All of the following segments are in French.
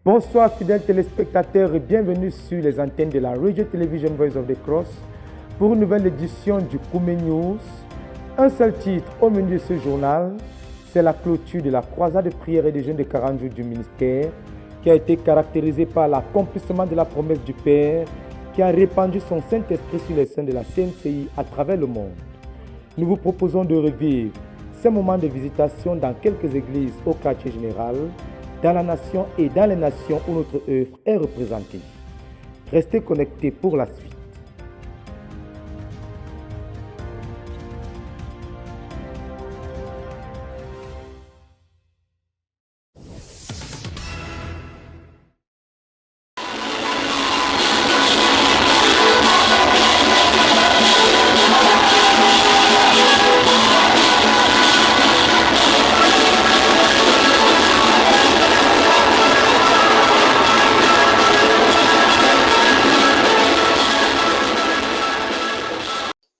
Bonsoir fidèles téléspectateurs et bienvenue sur les antennes de la Radio Television Voice of the Cross pour une nouvelle édition du Koumé News. Un seul titre au menu de ce journal, c'est la clôture de la croisade de prière et de jeûne de 40 jours du ministère qui a été caractérisée par l'accomplissement de la promesse du Père qui a répandu son Saint-Esprit sur les saints de la CNCI à travers le monde. Nous vous proposons de revivre ces moments de visitation dans quelques églises au quartier général, dans la nation et dans les nations où notre œuvre est représentée. Restez connectés pour la suite.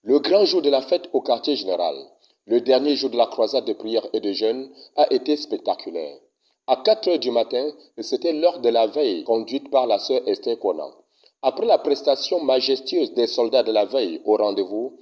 Le grand jour de la fête au quartier général, le dernier jour de la croisade de prière et de jeûne, a été spectaculaire. À 4 heures du matin, c'était l'heure de la veille conduite par la sœur Esther Conan. Après la prestation majestueuse des soldats de la veille au rendez-vous,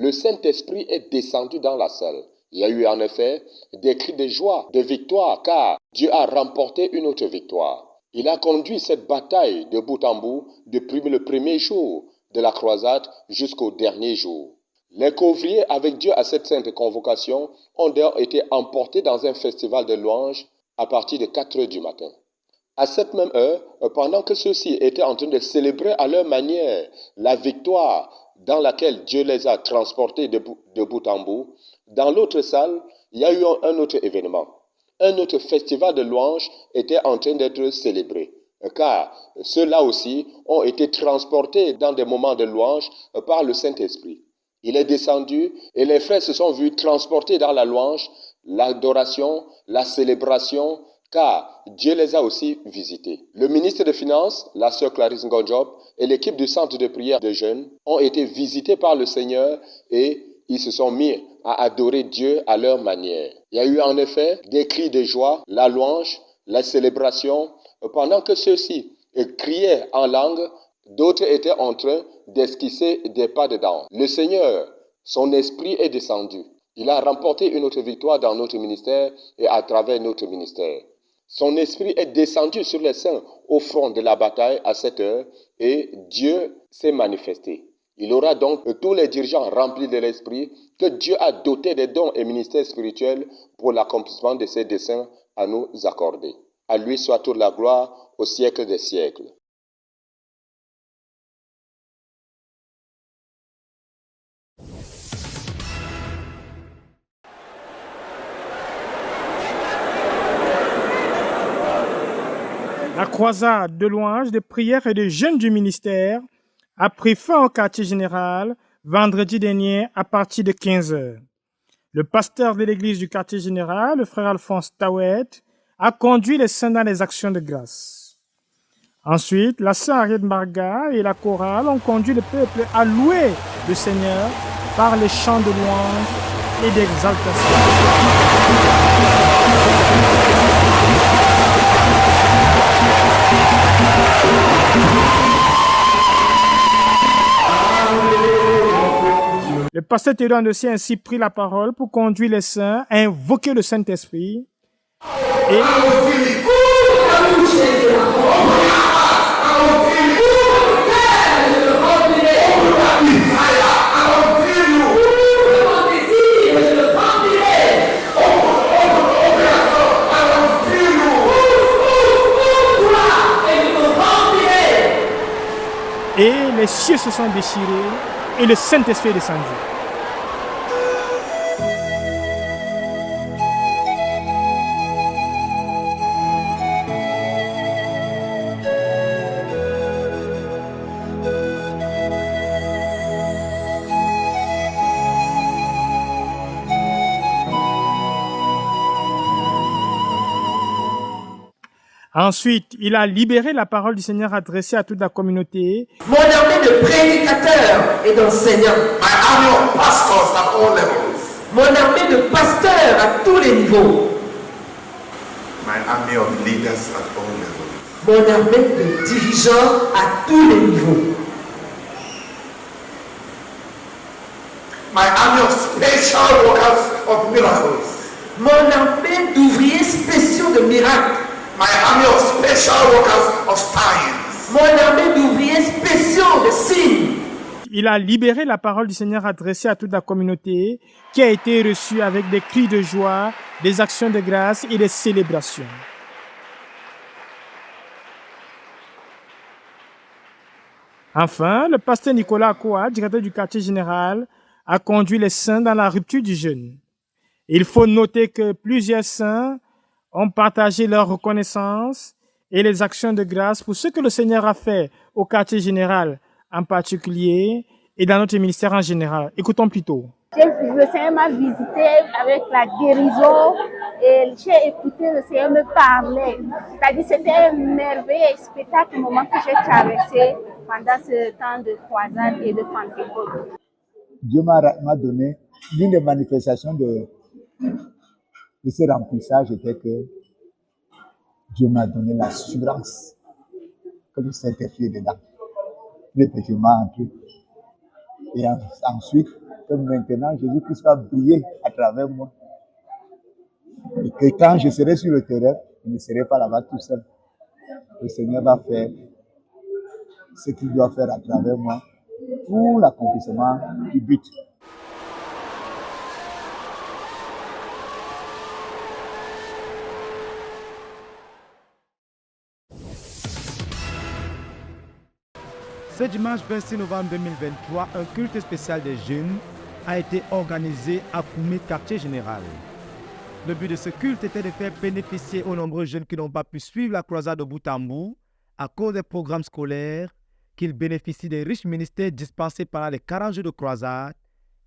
le Saint-Esprit est descendu dans la salle. Il y a eu en effet des cris de joie, de victoire, car Dieu a remporté une autre victoire. Il a conduit cette bataille de bout en bout depuis le premier jour de la croisade jusqu'au dernier jour. Les couvriers avec Dieu à cette sainte convocation ont d'ailleurs été emportés dans un festival de louanges à partir de 4 heures du matin. À cette même heure, pendant que ceux-ci étaient en train de célébrer à leur manière la victoire dans laquelle Dieu les a transportés de bout en bout, dans l'autre salle, il y a eu un autre événement. Un autre festival de louanges était en train d'être célébré, car ceux-là aussi ont été transportés dans des moments de louange par le Saint-Esprit. Il est descendu et les frères se sont vus transportés dans la louange, l'adoration, la célébration, car Dieu les a aussi visités. Le ministre des Finances, la sœur Clarisse Ngonjob et l'équipe du centre de prière de jeunes ont été visités par le Seigneur et ils se sont mis à adorer Dieu à leur manière. Il y a eu en effet des cris de joie, la louange, la célébration, pendant que ceux-ci criaient en langue, d'autres étaient en train d'esquisser des pas de danse. Le Seigneur, son esprit est descendu. Il a remporté une autre victoire dans notre ministère et à travers notre ministère. Son esprit est descendu sur les saints au front de la bataille à cette heure et Dieu s'est manifesté. Il aura donc tous les dirigeants remplis de l'esprit que Dieu a dotés des dons et ministères spirituels pour l'accomplissement de ses desseins à nous accorder. À lui soit toute la gloire au siècle des siècles. La croisade de louanges, de prières et de jeûne du ministère a pris fin au quartier général vendredi dernier à partir de 15 heures. Le pasteur de l'église du quartier général, le frère Alphonse Tawet, a conduit les saints dans les actions de grâce. Ensuite, la sœur Ariette Marga et la chorale ont conduit le peuple à louer le Seigneur par les chants de louange et d'exaltation. Le pasteur Théodore Andessi a ainsi pris la parole pour conduire les saints à invoquer le Saint-Esprit et les cieux se sont déchirés et le Saint-Esprit est descendu. Ensuite, il a libéré la parole du Seigneur adressée à toute la communauté. Mon armée de prédicateurs et d'enseignants. My army of pastors at all levels. Mon armée de pasteurs à tous les niveaux. My army of leaders at all levels. Mon armée de dirigeants à tous les niveaux. My army of special workers of miracles. Mon armée d'ouvriers spéciaux de miracles. My army of special workers of signs. Mon armée d'ouvriers spéciaux de signes. Il a libéré la parole du Seigneur adressée à toute la communauté qui a été reçue avec des cris de joie, des actions de grâce et des célébrations. Enfin, le pasteur Nicolas Akoa, directeur du quartier général, a conduit les saints dans la rupture du jeûne. Il faut noter que plusieurs saints ont partagé leur reconnaissance et les actions de grâce pour ce que le Seigneur a fait au quartier général en particulier et dans notre ministère en général. Écoutons plutôt. Le Seigneur m'a visité avec la guérison et j'ai écouté le Seigneur me parler. C'est-à-dire c'était un merveilleux spectacle, le moment que j'ai traversé pendant ce temps de croisade et de Pentecôte. Dieu m'a donné l'une des manifestations de ce remplissage était que Dieu m'a donné l'assurance que le Saint-Esprit est dedans. Le péché m'a entré. Et ensuite, que maintenant Jésus-Christ va briller à travers moi. Et que quand je serai sur le terrain, je ne serai pas là-bas tout seul. Le Seigneur va faire ce qu'il doit faire à travers moi pour l'accomplissement du but. Ce dimanche 26 novembre 2023, un culte spécial des jeunes a été organisé à Koumé, quartier général. Le but de ce culte était de faire bénéficier aux nombreux jeunes qui n'ont pas pu suivre la croisade de bout en bout à cause des programmes scolaires, qu'ils bénéficient des riches ministères dispensés pendant les 40 jours de croisade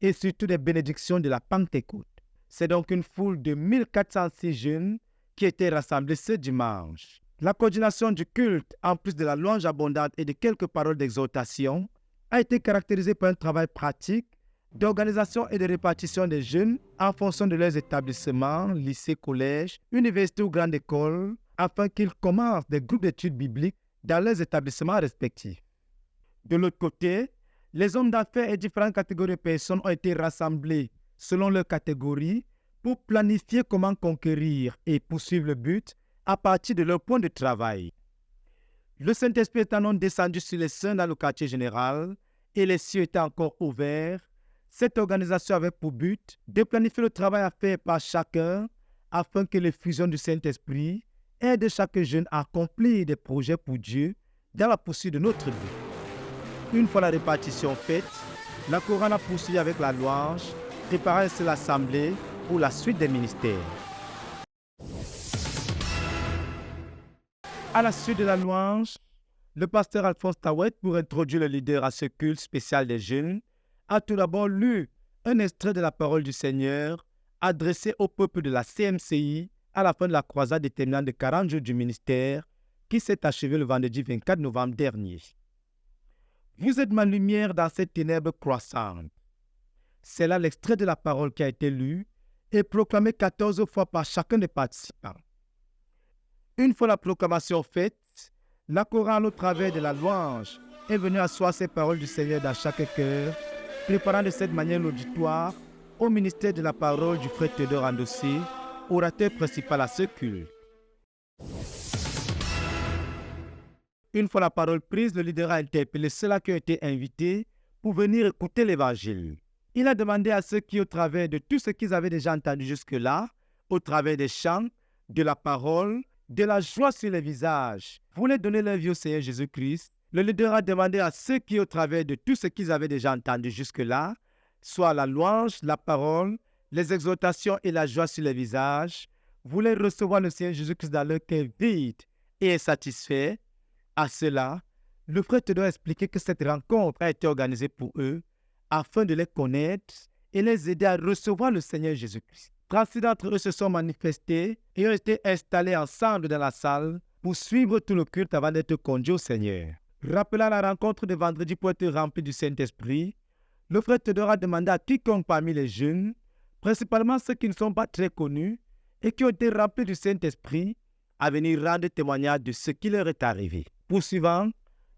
et surtout des bénédictions de la Pentecôte. C'est donc une foule de 1406 jeunes qui étaient rassemblés ce dimanche. La coordination du culte, en plus de la louange abondante et de quelques paroles d'exhortation, a été caractérisée par un travail pratique d'organisation et de répartition des jeunes en fonction de leurs établissements, lycées, collèges, universités ou grandes écoles, afin qu'ils commencent des groupes d'études bibliques dans leurs établissements respectifs. De l'autre côté, les hommes d'affaires et différentes catégories de personnes ont été rassemblés selon leur catégorie pour planifier comment conquérir et poursuivre le but à partir de leur point de travail. Le Saint-Esprit étant non descendu sur les saints dans le quartier général et les cieux étaient encore ouverts, cette organisation avait pour but de planifier le travail à faire par chacun afin que l'effusion du Saint-Esprit aide chaque jeune à accomplir des projets pour Dieu dans la poursuite de notre but. Une fois la répartition faite, la couronne a poursuivi avec la louange, préparant ainsi l'assemblée pour la suite des ministères. À la suite de la louange, le pasteur Alphonse Tawet, pour introduire le leader à ce culte spécial des jeunes, a tout d'abord lu un extrait de la parole du Seigneur adressé au peuple de la CMCI à la fin de la croisade déterminante de 40 jours du ministère qui s'est achevée le vendredi 24 novembre dernier. Vous êtes ma lumière dans cette ténèbre croissante. C'est là l'extrait de la parole qui a été lu et proclamé 14 fois par chacun des participants. Une fois la proclamation faite, la chorale au travers de la louange est venue asseoir ces paroles du Seigneur dans chaque cœur, préparant de cette manière l'auditoire au ministère de la parole du frère Théodore Andossé, orateur principal à ce culte. Une fois la parole prise, le leader a interpellé ceux-là qui ont été invités pour venir écouter l'évangile. Il a demandé à ceux qui, au travers de tout ce qu'ils avaient déjà entendu jusque-là, au travers des chants, de la parole, de la joie sur les visages, voulaient donner leur vie au Seigneur Jésus-Christ. Le leader a demandé à ceux qui, au travers de tout ce qu'ils avaient déjà entendu jusque-là, soit la louange, la parole, les exhortations et la joie sur les visages, voulaient recevoir le Seigneur Jésus-Christ dans leur cœur vide et insatisfait. À cela, le frère Théodore a expliqué que cette rencontre a été organisée pour eux afin de les connaître et les aider à recevoir le Seigneur Jésus-Christ. 36 d'entre eux se sont manifestés et ont été installés ensemble dans la salle pour suivre tout le culte avant d'être conduits au Seigneur. Rappelant la rencontre de vendredi pour être rempli du Saint-Esprit, le frère Théodore a demandé à quiconque parmi les jeunes, principalement ceux qui ne sont pas très connus et qui ont été remplis du Saint-Esprit, à venir rendre témoignage de ce qui leur est arrivé. Poursuivant,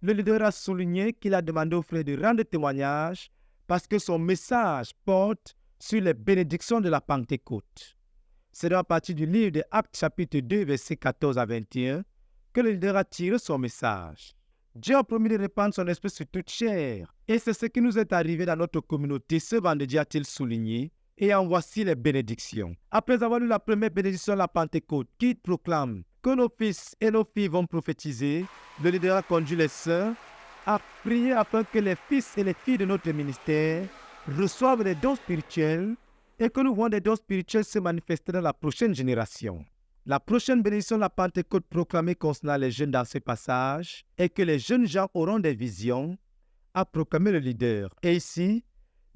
le leader a souligné qu'il a demandé aux frères de rendre témoignage parce que son message porte sur les bénédictions de la Pentecôte. C'est à partir du livre de Actes chapitre 2, versets 14 à 21, que le leader a tiré son message. Dieu a promis de répandre son esprit sur toute chair. Et c'est ce qui nous est arrivé dans notre communauté ce vendredi, a-t-il souligné. Et en voici les bénédictions. Après avoir lu la première bénédiction de la Pentecôte, qui proclame que nos fils et nos filles vont prophétiser, le leader a conduit les sœurs à prier afin que les fils et les filles de notre ministère reçoivent des dons spirituels et que nous voyons des dons spirituels se manifester dans la prochaine génération. La prochaine bénédiction de la Pentecôte proclamée concernant les jeunes dans ce passage est que les jeunes gens auront des visions, a proclamé le leader. Et ici,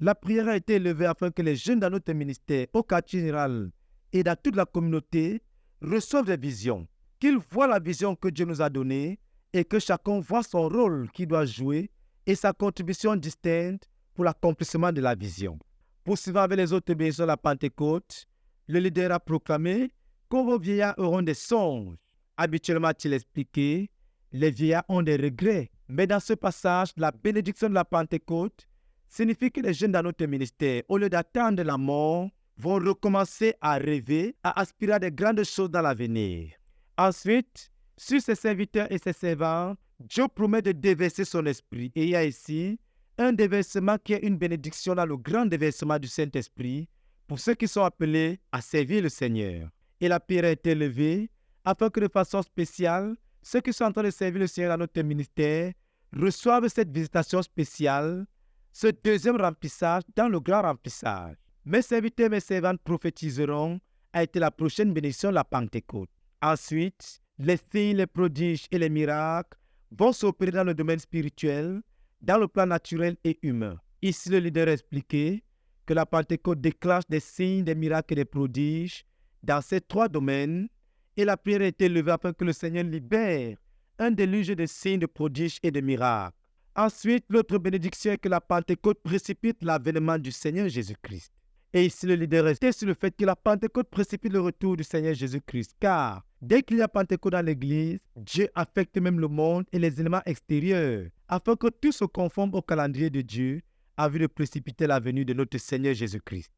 la prière a été élevée afin que les jeunes dans notre ministère, au quartier général et dans toute la communauté, reçoivent des visions, qu'ils voient la vision que Dieu nous a donnée et que chacun voit son rôle qu'il doit jouer et sa contribution distincte pour l'accomplissement de la vision. Poursuivant avec les autres bénédictions de la Pentecôte, le leader a proclamé que vos vieillards auront des songes. Habituellement, a-t-il expliqué, les vieillards ont des regrets. Mais dans ce passage, la bénédiction de la Pentecôte signifie que les jeunes dans notre ministère, au lieu d'attendre la mort, vont recommencer à rêver, à aspirer à de grandes choses dans l'avenir. Ensuite, sur ses serviteurs et ses servants, Dieu promet de déverser son esprit. Et il y a ici un déversement qui est une bénédiction dans le grand déversement du Saint-Esprit pour ceux qui sont appelés à servir le Seigneur. Et la prière a été levée afin que de façon spéciale, ceux qui sont en train de servir le Seigneur dans notre ministère reçoivent cette visitation spéciale, ce deuxième remplissage dans le grand remplissage. Mes serviteurs, mes servantes prophétiseront a été la prochaine bénédiction de la Pentecôte. Ensuite, les signes, les prodiges et les miracles vont s'opérer dans le domaine spirituel, dans le plan naturel et humain. Ici, le leader a expliqué que la Pentecôte déclenche des signes, des miracles et des prodiges dans ces trois domaines et la prière a été levée afin que le Seigneur libère un déluge de signes, de prodiges et de miracles. Ensuite, l'autre bénédiction est que la Pentecôte précipite l'avènement du Seigneur Jésus-Christ. Et ici, le leader restait sur le fait que la Pentecôte précipite le retour du Seigneur Jésus-Christ. Car dès qu'il y a Pentecôte dans l'Église, Dieu affecte même le monde et les éléments extérieurs, afin que tout se conforme au calendrier de Dieu, en vue de précipiter la venue de notre Seigneur Jésus-Christ.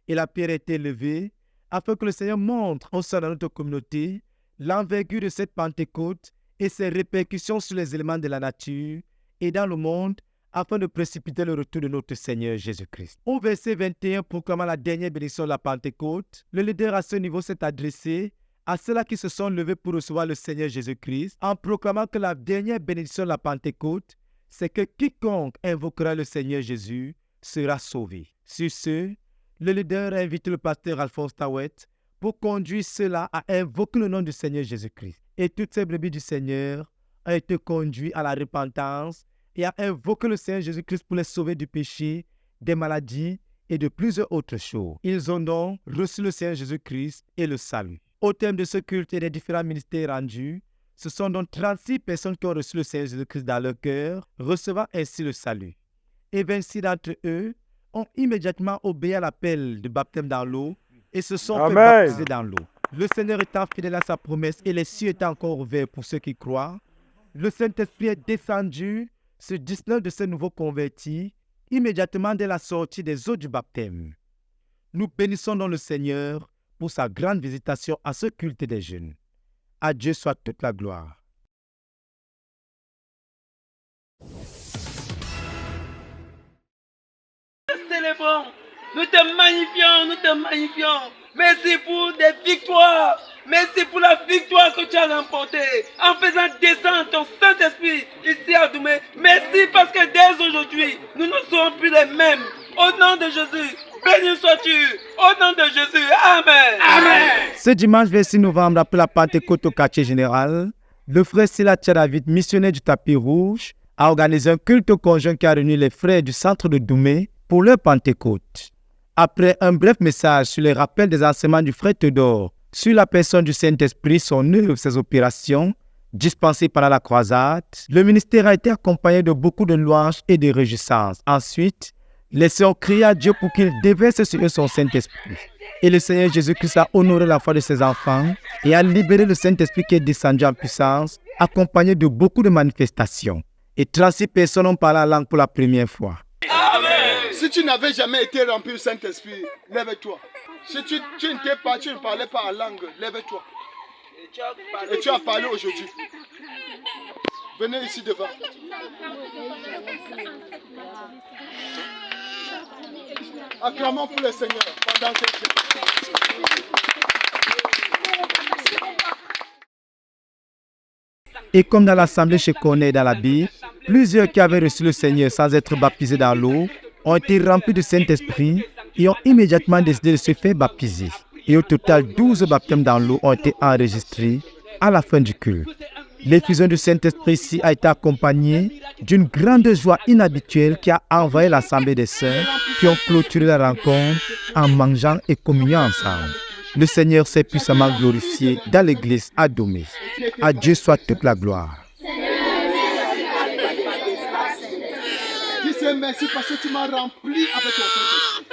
Et la prière a été levée, afin que le Seigneur montre au sein de notre communauté l'envergure de cette Pentecôte et ses répercussions sur les éléments de la nature et dans le monde, afin de précipiter le retour de notre Seigneur Jésus-Christ. Au verset 21, proclamant la dernière bénédiction de la Pentecôte, le leader à ce niveau s'est adressé à ceux-là qui se sont levés pour recevoir le Seigneur Jésus-Christ, en proclamant que la dernière bénédiction de la Pentecôte, c'est que quiconque invoquera le Seigneur Jésus sera sauvé. Sur ce, le leader a invité le pasteur Alphonse Tawet pour conduire ceux-là à invoquer le nom du Seigneur Jésus-Christ. Et toutes ces brebis du Seigneur ont été conduites à la repentance et à invoquer le Seigneur Jésus-Christ pour les sauver du péché, des maladies et de plusieurs autres choses. Ils ont donc reçu le Seigneur Jésus-Christ et le salut. Au terme de ce culte et des différents ministères rendus, ce sont donc 36 personnes qui ont reçu le Seigneur Jésus-Christ dans leur cœur, recevant ainsi le salut. Et 26 d'entre eux ont immédiatement obéi à l'appel de baptême dans l'eau et se sont fait baptiser dans l'eau. Le Seigneur étant fidèle à sa promesse et les cieux étant encore ouverts pour ceux qui croient, le Saint-Esprit est descendu sur 19 de ces nouveaux convertis immédiatement dès la sortie des eaux du baptême. Nous bénissons donc le Seigneur pour sa grande visitation à ce culte des jeunes. À Dieu soit toute la gloire. Célébrons, nous te magnifions, nous te magnifions. Merci pour des victoires. Merci pour la victoire que tu as remportée en faisant descendre ton Saint-Esprit ici à Doumé. Merci parce que dès aujourd'hui, nous ne serons plus les mêmes. Au nom de Jésus, béni sois-tu. Au nom de Jésus, Amen. Amen. Ce dimanche 26 novembre, après la Pentecôte au quartier général, le frère Sila Tchadavid, missionnaire du tapis rouge, a organisé un culte conjoint qui a réuni les frères du centre de Doumé pour leur Pentecôte. Après un bref message sur les rappels des enseignements du frère Théodore sur la personne du Saint-Esprit, son œuvre, ses opérations, dispensées pendant la croisade, le ministère a été accompagné de beaucoup de louanges et de réjouissances. Ensuite, les sœurs ont crié à Dieu pour qu'il déverse sur eux son Saint-Esprit. Et le Seigneur Jésus-Christ a honoré la foi de ses enfants et a libéré le Saint-Esprit qui est descendu en puissance, accompagné de beaucoup de manifestations. Et 36 personnes ont parlé en langue pour la première fois. Amen. Si tu n'avais jamais été rempli du Saint-Esprit, lève-toi. Si tu n'étais pas, tu ne parlais pas en langue, lève-toi. Et tu as parlé aujourd'hui. Venez ici devant. Acclamons pour le Seigneur pendant que Et comme dans l'assemblée chez Corneille dans la Bible, plusieurs qui avaient reçu le Seigneur sans être baptisés dans l'eau ont été remplis du Saint-Esprit et ont immédiatement décidé de se faire baptiser. Et au total, 12 baptêmes dans l'eau ont été enregistrés à la fin du culte. L'effusion du Saint-Esprit ici a été accompagnée d'une grande joie inhabituelle qui a envahi l'assemblée des sœurs qui ont clôturé la rencontre en mangeant et communiant ensemble. Le Seigneur s'est puissamment glorifié dans l'église à Domé. À Dieu soit toute la gloire. dis merci parce que tu m'as rempli avec ton Saint-Esprit.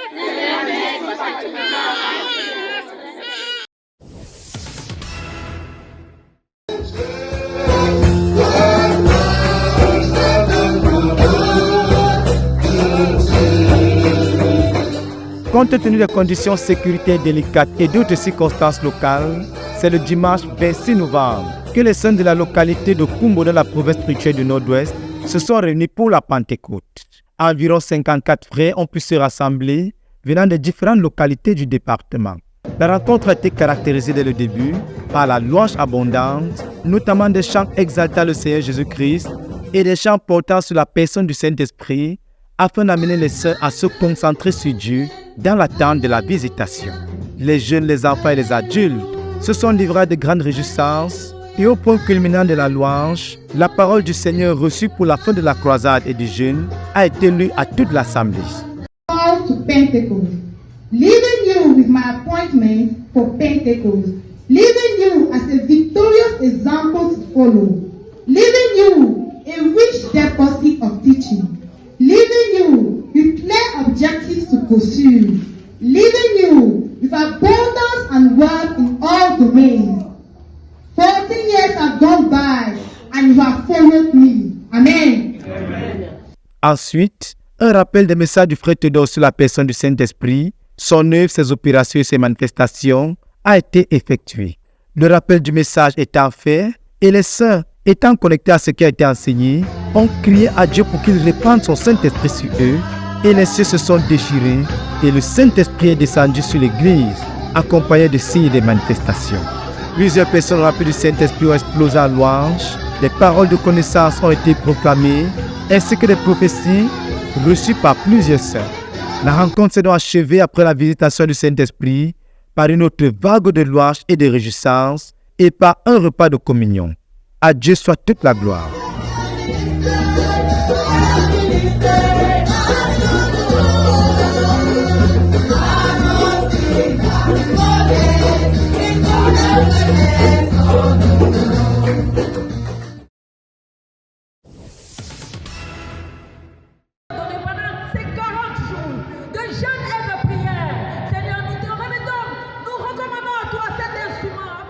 Compte tenu des conditions sécuritaires délicates et d'autres circonstances locales, c'est le dimanche 26 novembre que les saints de la localité de Kumbo dans la province spirituelle du Nord-Ouest se sont réunis pour la Pentecôte. Environ 54 frères ont pu se rassembler venant de différentes localités du département. La rencontre a été caractérisée dès le début par la louange abondante, notamment des chants exaltant le Seigneur Jésus-Christ et des chants portant sur la personne du Saint-Esprit afin d'amener les sœurs à se concentrer sur Dieu dans l'attente de la visitation. Les jeunes, les enfants et les adultes se sont livrés à de grandes réjouissances et au point culminant de la louange, la parole du Seigneur reçue pour la fin de la croisade et du jeûne a été lue à toute l'assemblée. Call to Pentecost. Leaving you with my appointment for Pentecost. Leaving you as a victorious example to follow. Leaving you a rich deposit of teaching. Leaving you with clear objectives to pursue. Leaving you with abundance and wealth in all domains. 14 years have gone by and you have followed me. Amen. Ensuite, un rappel des messages du frère Théodore sur la personne du Saint-Esprit, son œuvre, ses opérations et ses manifestations a été effectué. Le rappel du message étant fait et les saints étant connectés à ce qui a été enseigné, ont crié à Dieu pour qu'il répande son Saint-Esprit sur eux et les cieux se sont déchirés et le Saint-Esprit est descendu sur l'Église, accompagné de signes et de manifestations. Plusieurs personnes remplies du Saint-Esprit ont explosé en louange, des paroles de connaissance ont été proclamées, ainsi que des prophéties reçues par plusieurs sœurs. La rencontre s'est donc achevée après la visitation du Saint-Esprit par une autre vague de louanges et de réjouissances et par un repas de communion. À Dieu soit toute la gloire.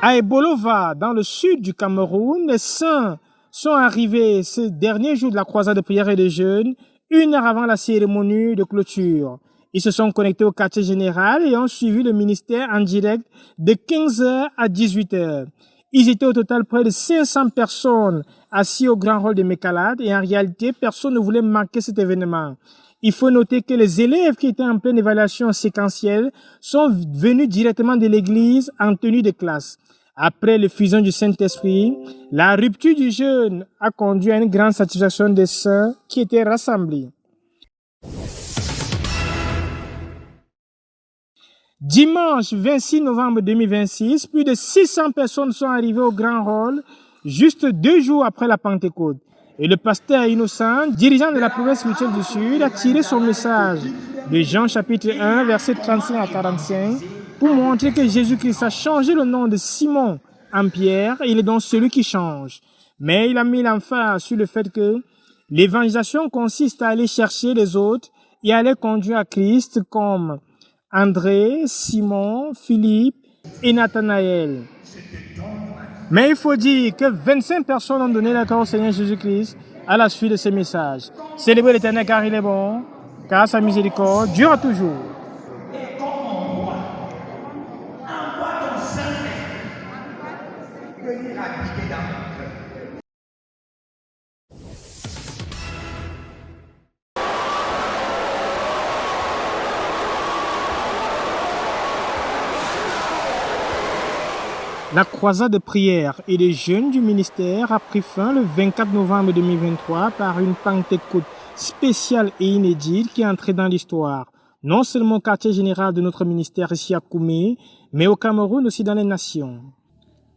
À Ebolova, dans le sud du Cameroun, les saints sont arrivés ce dernier jour de la croisade de prière et de jeûne, 1 heure avant la cérémonie de clôture. Ils se sont connectés au quartier général et ont suivi le ministère en direct de 15h à 18h. Ils étaient au total près de 500 personnes assis au grand hall de Mécalade et en réalité, personne ne voulait manquer cet événement. Il faut noter que les élèves qui étaient en pleine évaluation séquentielle sont venus directement de l'église en tenue de classe. Après l'effusion du Saint-Esprit, la rupture du jeûne a conduit à une grande satisfaction des saints qui étaient rassemblés. Dimanche 26 novembre 2026, plus de 600 personnes sont arrivées au Grand Hall, juste 2 jours après la Pentecôte. Et le pasteur Innocent, dirigeant de la province spirituelle du Sud, a tiré son message de Jean chapitre 1, versets 35 à 45, Pour montrer que Jésus-Christ a changé le nom de Simon en Pierre, il est donc celui qui change. Mais il a mis l'emphase sur le fait que l'évangélisation consiste à aller chercher les autres et à les conduire à Christ comme André, Simon, Philippe et Nathanaël. Mais il faut dire que 25 personnes ont donné la cœur au Seigneur Jésus-Christ à la suite de ce message. Célébrez l'Éternel car il est bon, car sa miséricorde dure toujours. La croisade de prière et de jeûne du ministère a pris fin le 24 novembre 2023 par une Pentecôte spéciale et inédite qui est entrée dans l'histoire, non seulement au quartier général de notre ministère ici à Koumé, mais au Cameroun aussi dans les nations.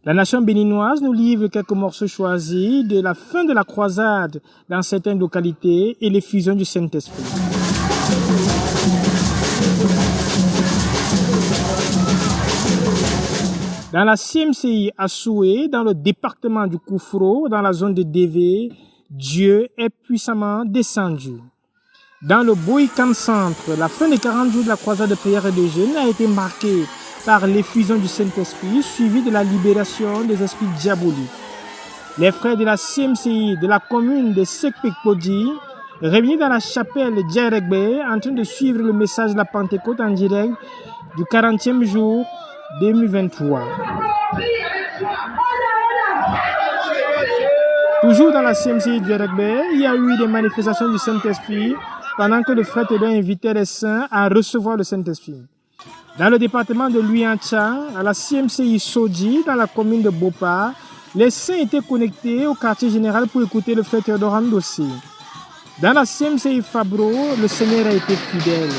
La nation béninoise nous livre quelques morceaux choisis de la fin de la croisade dans certaines localités et l'effusion du Saint-Esprit. Dans la CMCI à Soué, dans le département du Koufro, dans la zone de DV, Dieu est puissamment descendu. Dans le Boïkan Centre, la fin des 40 jours de la croisade de prière et de jeûne a été marquée par l'effusion du Saint-Esprit, suivie de la libération des esprits diaboliques. Les frères de la CMCI de la commune de Sekpekpodi, réunis dans la chapelle Djeregbe, en train de suivre le message de la Pentecôte en direct du 40e jour 2023. Toujours dans la CMCI du Djeregbe, il y a eu des manifestations du Saint-Esprit pendant que le frère Théodore invitait les saints à recevoir le Saint-Esprit. Dans le département de Luyancha, à la CMCI Soji, dans la commune de Bopa, les saints étaient connectés au quartier général pour écouter le frère Théodore Andossi. Dans la CMCI Fabro, le Seigneur a été fidèle.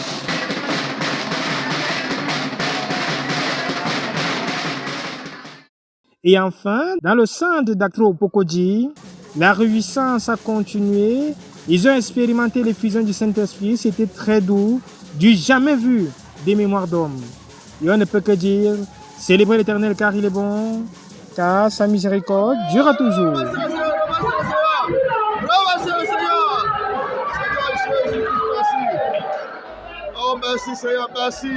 Et enfin, dans le centre d'Actro Pokodji, la réjouissance a continué. Ils ont expérimenté l'effusion du Saint-Esprit. C'était très doux, du jamais vu des mémoires d'hommes. Et on ne peut que dire, célébrez l'Éternel car il est bon, car sa miséricorde durera toujours. Oh merci Seigneur, merci.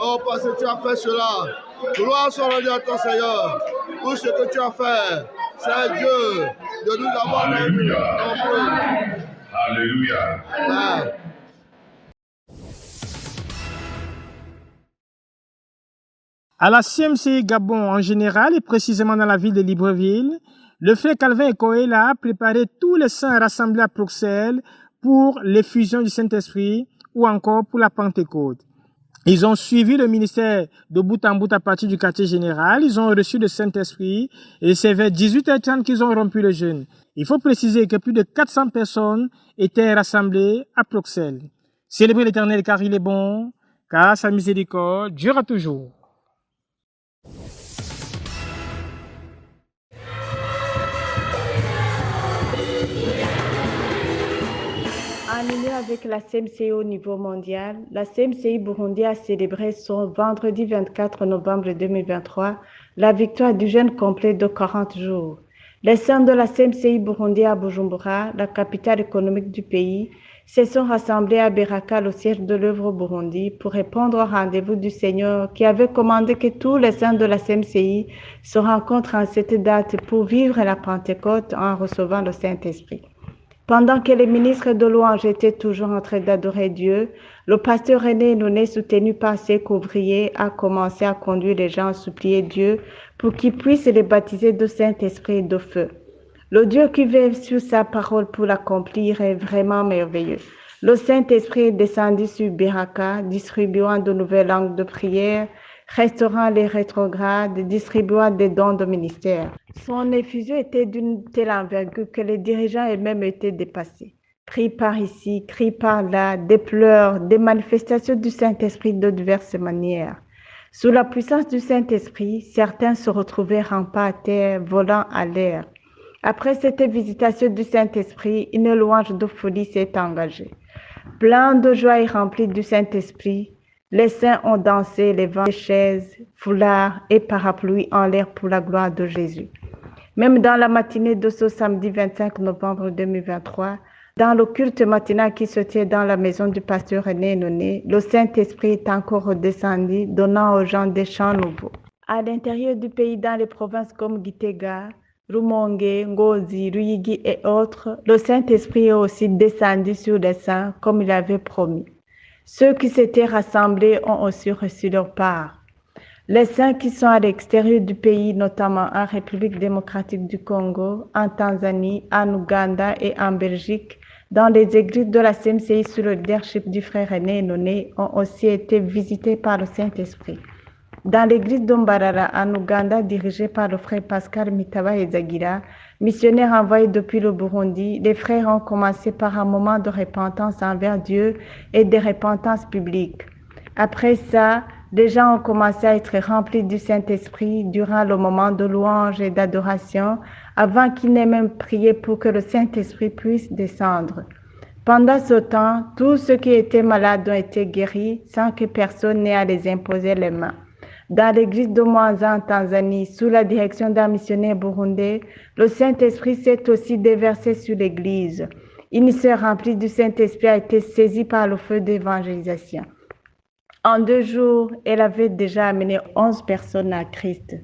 Oh parce que tu as fait cela. Gloire soit rendue à ton Seigneur. Pour ce que tu as fait, c'est Dieu de nous avoir Alléluia. compris. Alléluia. Amen. À la CMCI Gabon en général et précisément dans la ville de Libreville, le frère Calvin Ekoela a préparé tous les saints rassemblés à Bruxelles pour l'effusion du Saint-Esprit ou encore pour la Pentecôte. Ils ont suivi le ministère de bout en bout à partir du quartier général. Ils ont reçu le Saint-Esprit et c'est vers 18h30 qu'ils ont rompu le jeûne. Il faut préciser que plus de 400 personnes étaient rassemblées à Bruxelles. Célébrez l'Éternel car il est bon, car sa miséricorde durera toujours. En ligne avec la CMCI au niveau mondial, la CMCI Burundi a célébré son vendredi 24 novembre 2023 la victoire du jeûne complet de 40 jours. Les saints de la CMCI Burundi à Bujumbura, la capitale économique du pays, se sont rassemblés à Beraka, au siège de l'œuvre Burundi, pour répondre au rendez-vous du Seigneur qui avait commandé que tous les saints de la CMCI se rencontrent en cette date pour vivre la Pentecôte en recevant le Saint-Esprit. Pendant que les ministres de louange étaient toujours en train d'adorer Dieu, le pasteur René Nouné, soutenu par ses couvriers, a commencé à conduire les gens à supplier Dieu pour qu'il puisse les baptiser de Saint-Esprit et de feu. Le Dieu qui veille sur sa parole pour l'accomplir est vraiment merveilleux. Le Saint-Esprit est descendu sur Beraka, distribuant de nouvelles langues de prière, restaurant les rétrogrades, distribuant des dons de ministère. Son effusion était d'une telle envergure que les dirigeants eux-mêmes étaient dépassés. Cris par ici, cris par là, des pleurs, des manifestations du Saint-Esprit de diverses manières. Sous la puissance du Saint-Esprit, certains se retrouvaient rampant à terre, volant à l'air. Après cette visitation du Saint-Esprit, une louange de folie s'est engagée. Plein de joie et rempli du Saint-Esprit, Les saints ont dansé, levant les chaises, foulards et parapluies en l'air pour la gloire de Jésus. Même dans la matinée de ce samedi 25 novembre 2023, dans le culte matinal qui se tient dans la maison du pasteur René Noné, le Saint-Esprit est encore redescendu, donnant aux gens des chants nouveaux. À l'intérieur du pays, dans les provinces comme Gitega, Rumongue, Ngozi, Ruyigi et autres, le Saint-Esprit est aussi descendu sur les saints comme il avait promis. Ceux qui s'étaient rassemblés ont aussi reçu leur part. Les saints qui sont à l'extérieur du pays, notamment en République démocratique du Congo, en Tanzanie, en Ouganda et en Belgique, dans les églises de la CMCI sous le leadership du frère René Noné, ont aussi été visités par le Saint-Esprit. Dans l'église d'Ombarara, en Ouganda, dirigée par le frère Pascal Mitaba Ezagira, missionnaire envoyé depuis le Burundi, les frères ont commencé par un moment de repentance envers Dieu et de repentance publique. Après ça, les gens ont commencé à être remplis du Saint-Esprit durant le moment de louange et d'adoration, avant qu'ils n'aient même prié pour que le Saint-Esprit puisse descendre. Pendant ce temps, tous ceux qui étaient malades ont été guéris sans que personne n'ait à les imposer les mains. Dans l'église de Mwanza en Tanzanie, sous la direction d'un missionnaire burundais, le Saint-Esprit s'est aussi déversé sur l'église. Une sœur remplie du Saint-Esprit a été saisie par le feu d'évangélisation. En 2 jours, elle avait déjà amené 11 personnes à Christ.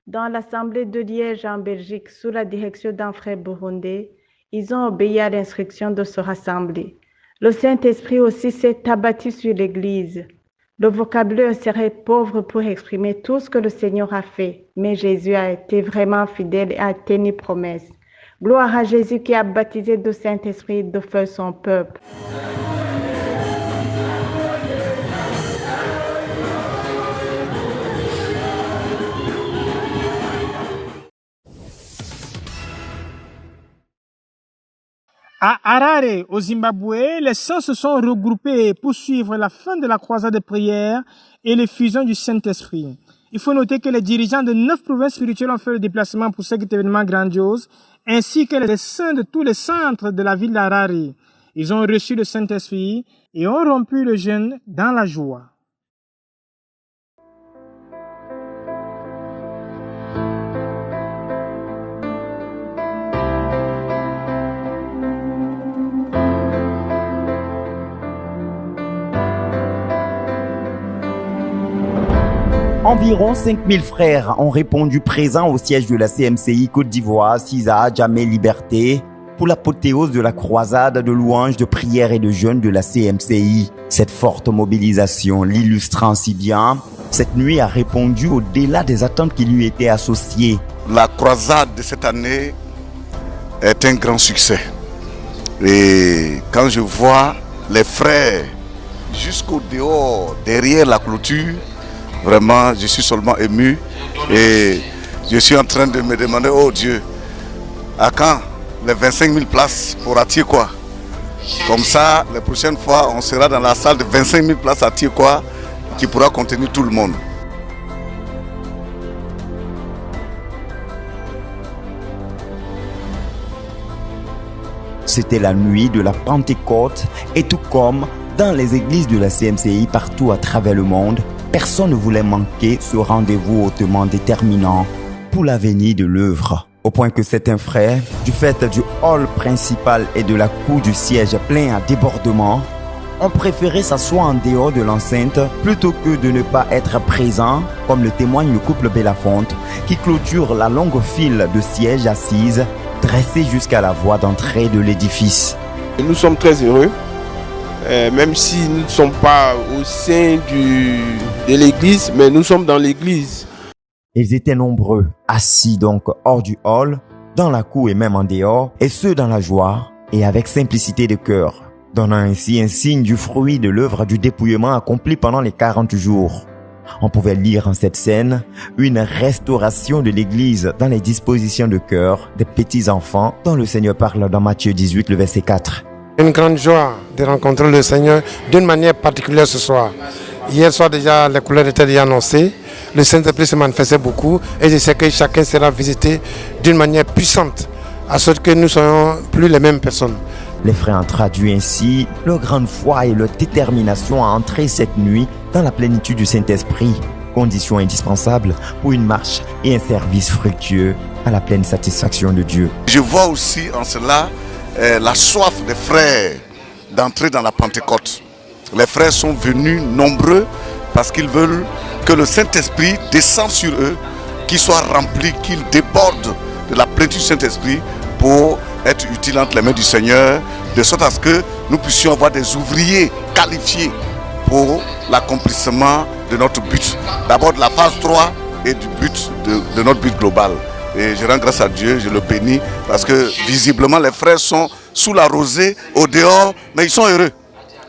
Dans l'assemblée de Liège en Belgique, sous la direction d'un frère burundais, ils ont obéi à l'instruction de se rassembler. Le Saint-Esprit aussi s'est abattu sur l'église. Le vocabulaire serait pauvre pour exprimer tout ce que le Seigneur a fait, mais Jésus a été vraiment fidèle et a tenu promesse. Gloire à Jésus qui a baptisé de Saint-Esprit de feu son peuple. À Harare, au Zimbabwe, les saints se sont regroupés pour suivre la fin de la croisade de prière et l'effusion du Saint-Esprit. Il faut noter que les dirigeants de 9 provinces spirituelles ont fait le déplacement pour cet événement grandiose, ainsi que les saints de tous les centres de la ville d'Harare. Ils ont reçu le Saint-Esprit et ont rompu le jeûne dans la joie. Environ 5000 frères ont répondu présents au siège de la CMCI Côte d'Ivoire, CISA, Djamé, Liberté, pour l'apothéose de la croisade de louanges, de prières et de jeûnes de la CMCI. Cette forte mobilisation l'illustrant si bien, cette nuit a répondu au-delà des attentes qui lui étaient associées. La croisade de cette année est un grand succès. Et quand je vois les frères jusqu'au dehors, derrière la clôture, vraiment, je suis seulement ému et je suis en train de me demander, oh Dieu, à quand les 25 000 places pour Atiekwa? Comme ça, la prochaine fois, on sera dans la salle de 25 000 places à Atiekwa qui pourra contenir tout le monde. C'était la nuit de la Pentecôte et tout comme dans les églises de la CMCI partout à travers le monde, personne ne voulait manquer ce rendez-vous hautement déterminant pour l'avenir de l'œuvre. Au point que certains frères, du fait du hall principal et de la cour du siège plein à débordement, ont préféré s'asseoir en dehors de l'enceinte plutôt que de ne pas être présents, comme le témoigne le couple Belafonte, qui clôture la longue file de sièges assises, dressés jusqu'à la voie d'entrée de l'édifice. Nous sommes très heureux. Même si nous ne sommes pas au sein de l'église, mais nous sommes dans l'église. Ils étaient nombreux, assis donc hors du hall, dans la cour et même en dehors, et ceux dans la joie et avec simplicité de cœur, donnant ainsi un signe du fruit de l'œuvre du dépouillement accompli pendant les 40 jours. On pouvait lire en cette scène une restauration de l'église dans les dispositions de cœur des petits enfants dont le Seigneur parle dans Matthieu 18, le verset 4. Une grande joie de rencontrer le Seigneur d'une manière particulière ce soir. Hier soir déjà, les couleurs étaient déjà annoncées. Le Saint-Esprit se manifestait beaucoup et je sais que chacun sera visité d'une manière puissante, à sorte que nous ne soyons plus les mêmes personnes. Les frères ont traduit ainsi leur grande foi et leur détermination à entrer cette nuit dans la plénitude du Saint-Esprit, condition indispensable pour une marche et un service fructueux à la pleine satisfaction de Dieu. Je vois aussi en cela la soif des frères d'entrer dans la Pentecôte. Les frères sont venus nombreux parce qu'ils veulent que le Saint-Esprit descende sur eux, qu'ils soient remplis, qu'ils débordent de la plénitude du Saint-Esprit pour être utiles entre les mains du Seigneur, de sorte à ce que nous puissions avoir des ouvriers qualifiés pour l'accomplissement de notre but. D'abord de la phase 3 et du but de notre but global. Et je rends grâce à Dieu, je le bénis, parce que visiblement les frères sont sous la rosée, au dehors, mais ils sont heureux,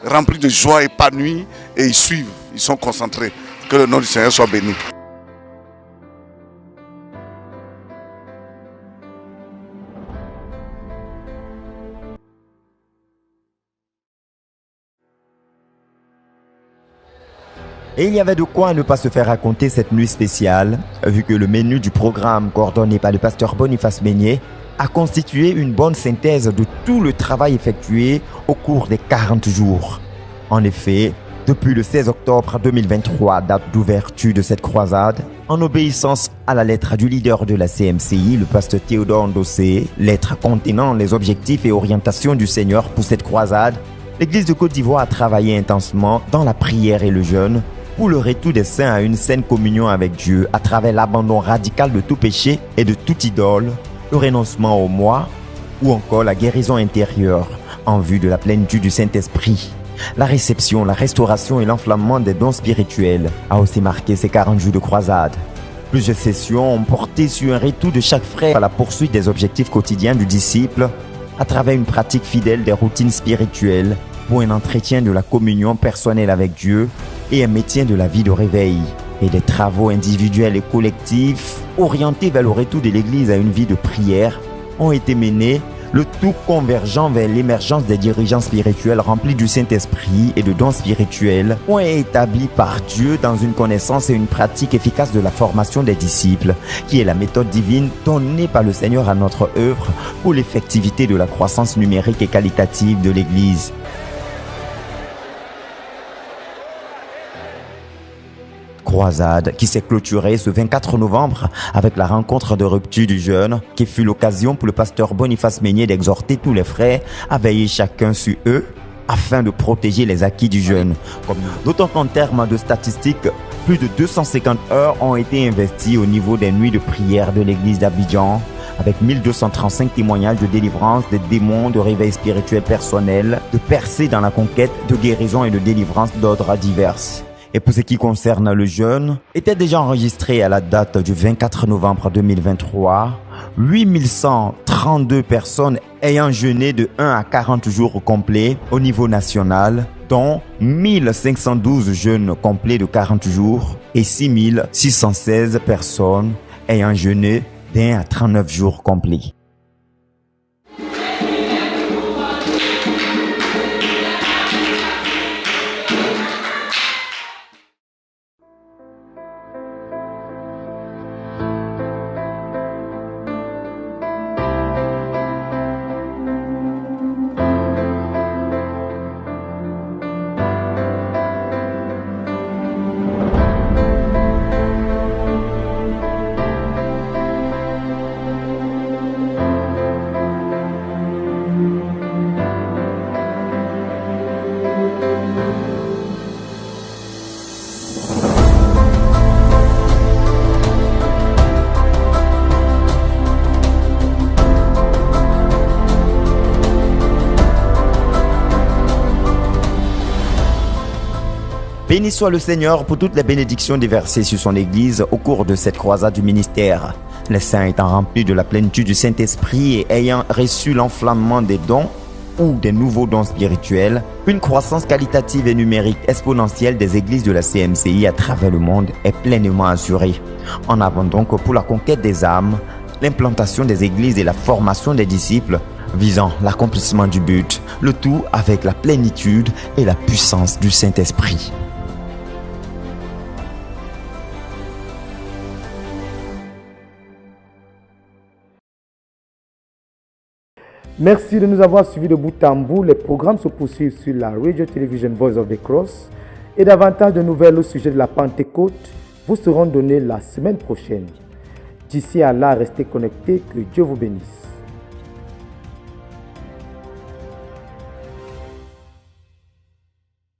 remplis de joie, épanouis, et ils suivent, ils sont concentrés. Que le nom du Seigneur soit béni. Et il y avait de quoi ne pas se faire raconter cette nuit spéciale, vu que le menu du programme coordonné par le pasteur Boniface Meignet a constitué une bonne synthèse de tout le travail effectué au cours des 40 jours. En effet, depuis le 16 octobre 2023, date d'ouverture de cette croisade, en obéissance à la lettre du leader de la CMCI, le pasteur Théodore Ndossé, lettre contenant les objectifs et orientations du Seigneur pour cette croisade, l'Église de Côte d'Ivoire a travaillé intensément dans la prière et le jeûne pour le retour des saints à une saine communion avec Dieu à travers l'abandon radical de tout péché et de toute idole, le renoncement au moi ou encore la guérison intérieure en vue de la plénitude du Saint-Esprit. La réception, la restauration et l'enflammement des dons spirituels a aussi marqué ces 40 jours de croisade. Plusieurs sessions ont porté sur un retour de chaque frère à la poursuite des objectifs quotidiens du disciple à travers une pratique fidèle des routines spirituelles pour un entretien de la communion personnelle avec Dieu et un maintien de la vie de réveil, et des travaux individuels et collectifs orientés vers le retour de l'Église à une vie de prière ont été menés, le tout convergeant vers l'émergence des dirigeants spirituels remplis du Saint-Esprit et de dons spirituels, point établis par Dieu dans une connaissance et une pratique efficace de la formation des disciples, qui est la méthode divine donnée par le Seigneur à notre œuvre pour l'effectivité de la croissance numérique et qualitative de l'Église. Croisade qui s'est clôturée ce 24 novembre avec la rencontre de rupture du jeûne qui fut l'occasion pour le pasteur Boniface Meignet d'exhorter tous les frères à veiller chacun sur eux afin de protéger les acquis du jeûne. D'autant qu'en termes de statistiques, plus de 250 heures ont été investies au niveau des nuits de prière de l'église d'Abidjan avec 1235 témoignages de délivrance des démons, de réveil spirituel personnel, de percées dans la conquête, de guérison et de délivrance d'ordre divers. Et pour ce qui concerne le jeûne, était déjà enregistré à la date du 24 novembre 2023, 8132 personnes ayant jeûné de 1 à 40 jours complets au niveau national, dont 1512 jeûnes complets de 40 jours et 6616 personnes ayant jeûné d'1 à 39 jours complets. Béni soit le Seigneur pour toutes les bénédictions déversées sur son Église au cours de cette croisade du ministère. Les saints étant remplis de la plénitude du Saint-Esprit et ayant reçu l'enflammement des dons ou des nouveaux dons spirituels, une croissance qualitative et numérique exponentielle des églises de la CMCI à travers le monde est pleinement assurée. En avant donc pour la conquête des âmes, l'implantation des églises et la formation des disciples visant l'accomplissement du but, le tout avec la plénitude et la puissance du Saint-Esprit. Merci de nous avoir suivis de bout en bout. Les programmes se poursuivent sur la Radio Television Voice of the Cross et davantage de nouvelles au sujet de la Pentecôte vous seront données la semaine prochaine. D'ici à là, restez connectés, que Dieu vous bénisse.